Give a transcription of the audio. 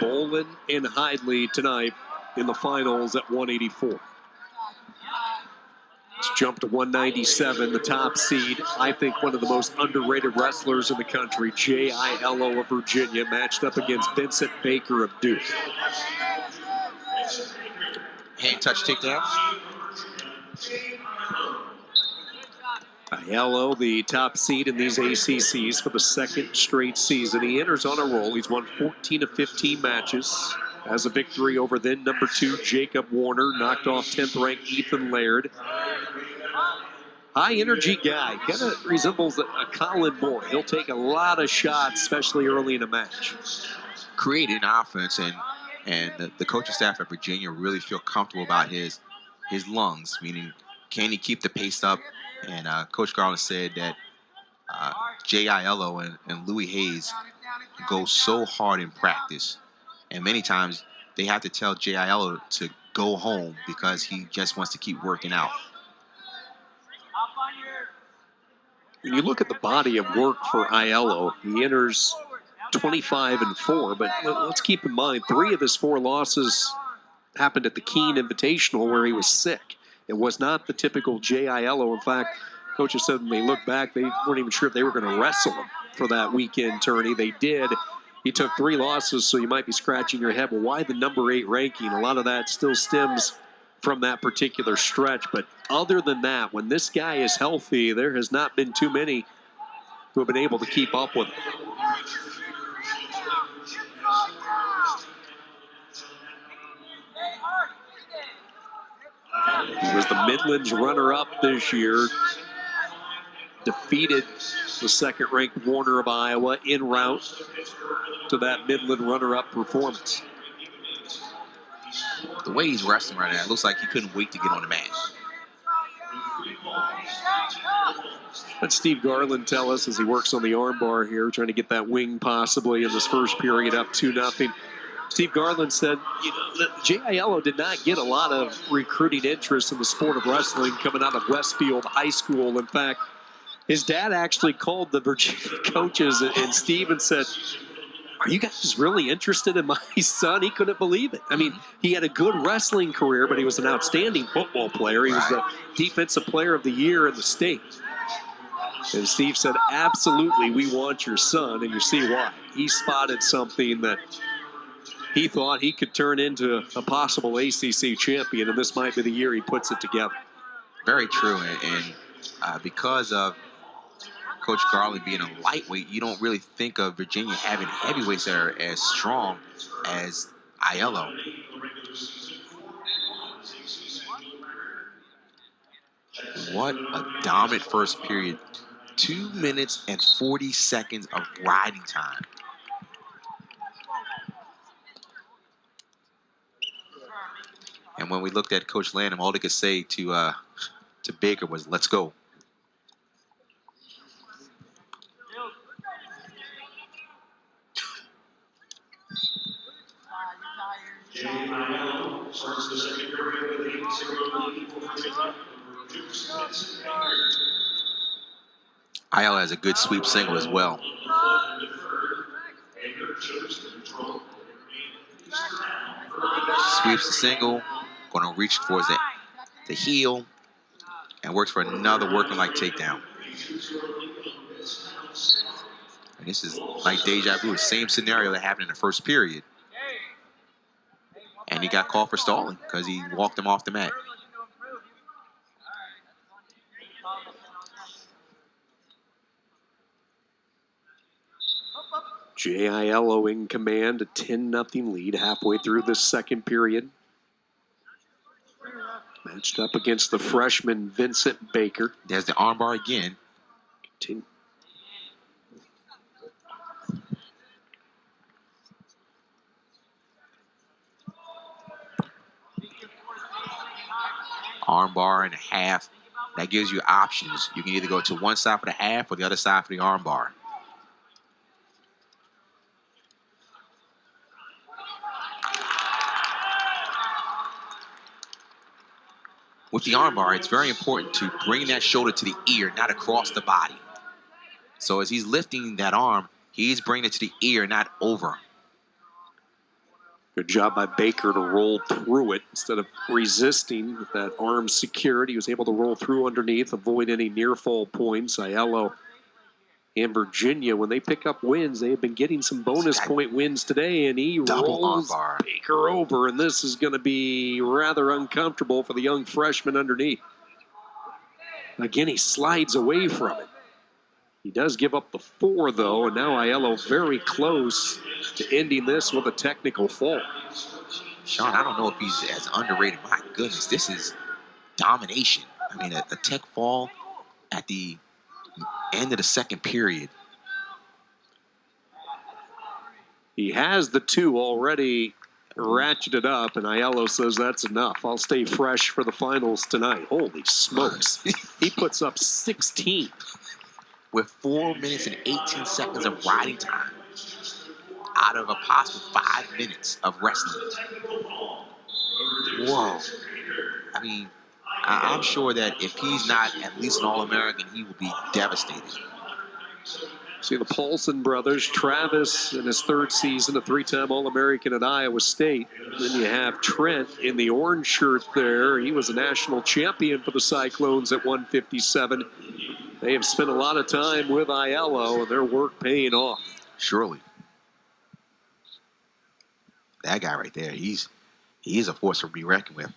Bolin and Hidley tonight in the finals at 184. It's jumped to 197, the top seed. I think one of the most underrated wrestlers in the country, Jay Aiello of Virginia, matched up against Vincent Baker of Duke. Hand touch takedown. Aiello, the top seed in these ACCs for the second straight season. He enters on a roll. He's won 14 of 15 matches. Has a victory over then number 2, Jacob Warner. Knocked off 10th ranked Ethan Laird. High energy guy. Kind of resembles a Colin Moore. He'll take a lot of shots, especially early in a match. Created an offense, and the coaching staff at Virginia really feel comfortable about his lungs, meaning can he keep the pace up? And Coach Garland said that Jay Aiello and Louis Hayes go so hard in practice. And many times they have to tell Jay Aiello to go home because he just wants to keep working out. When you look at the body of work for Aiello, he enters 25-4. But let's keep in mind, 3 of his 4 losses happened at the Keene Invitational where he was sick. It was not the typical Jay Aiello. In fact, coaches said when they look back, they weren't even sure if they were going to wrestle him for that weekend tourney. They did. He took 3 losses, so you might be scratching your head. Well, why the number 8 ranking? A lot of that still stems from that particular stretch. But other than that, when this guy is healthy, there has not been too many who have been able to keep up with him. He was the Midlands runner-up this year. Defeated the second-ranked Warner of Iowa en route to that Midland runner-up performance. The way he's wrestling right now, it looks like he couldn't wait to get on the mat. Let Steve Garland tell us as he works on the armbar here, trying to get that wing possibly in this first period up 2-0. Steve Garland said, that Jay Aiello did not get a lot of recruiting interest in the sport of wrestling coming out of Westfield High School. In fact, his dad actually called the Virginia coaches and Steve and said, "Are you guys really interested in my son?" He couldn't believe it. I mean, he had a good wrestling career, but he was an outstanding football player. He was the defensive player of the year in the state. And Steve said, "Absolutely, we want your son," and you see why. He spotted something that he thought he could turn into a possible ACC champion, and this might be the year he puts it together. Very true, and because of Coach Garland being a lightweight, you don't really think of Virginia having heavyweights that are as strong as Aiello. What a dominant first period. 2 minutes and 40 seconds of riding time. And when we looked at Coach Lanham, all they could say to Baker was, "Let's go." Aiello has a good sweep single as well. Sweeps the single, going to reach towards the heel, and works for another working like takedown. And this is like deja vu, the same scenario that happened in the first period. And he got called for stalling because he walked him off the mat. Jay Aiello in command, a 10-0 lead halfway through this second period. Matched up against the freshman Vincent Baker. There's the armbar again. Continue. Armbar and a half. That gives you options. You can either go to one side for the half or the other side for the armbar. With the armbar, it's very important to bring that shoulder to the ear, not across the body. So as he's lifting that arm, He's bringing it to the ear, not over. Good job by Baker to roll through it instead of resisting with that arm secured. He was able to roll through underneath, avoid any near fall points. Aiello and Virginia, when they pick up wins, they have been getting some bonus point wins today, and he rolls Baker over, and this is going to be rather uncomfortable for the young freshman underneath. Again, he slides away from it. He does give up the 4, though, and now Aiello very close to ending this with a technical fall. Sean, I don't know if he's as underrated. My goodness, this is domination. I mean, a tech fall at the end of the second period. He has the 2 already ratcheted up, and Aiello says that's enough. I'll stay fresh for the finals tonight. Holy smokes. He puts up 16. With 4 minutes and 18 seconds of riding time out of a possible 5 minutes of wrestling. Whoa. I mean, I'm sure that if he's not at least an All-American, he will be devastated. See the Paulson brothers, Travis in his 3rd season, a 3-time All-American at Iowa State. Then you have Trent in the orange shirt there. He was a national champion for the Cyclones at 157. They have spent a lot of time with Aiello, and their work paying off. Surely. That guy right there, he's a force to be reckoned with.